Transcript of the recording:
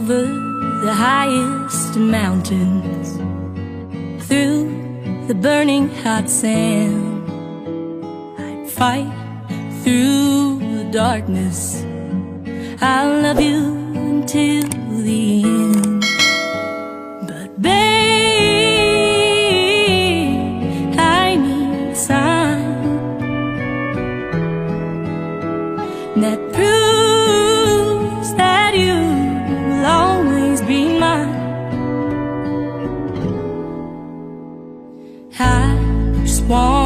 over the highest mountains, through the burning hot sand. I'd fight through the darkness. I'll love you until the end. But babe, I need a sign that proves that you'll always be mine. I just want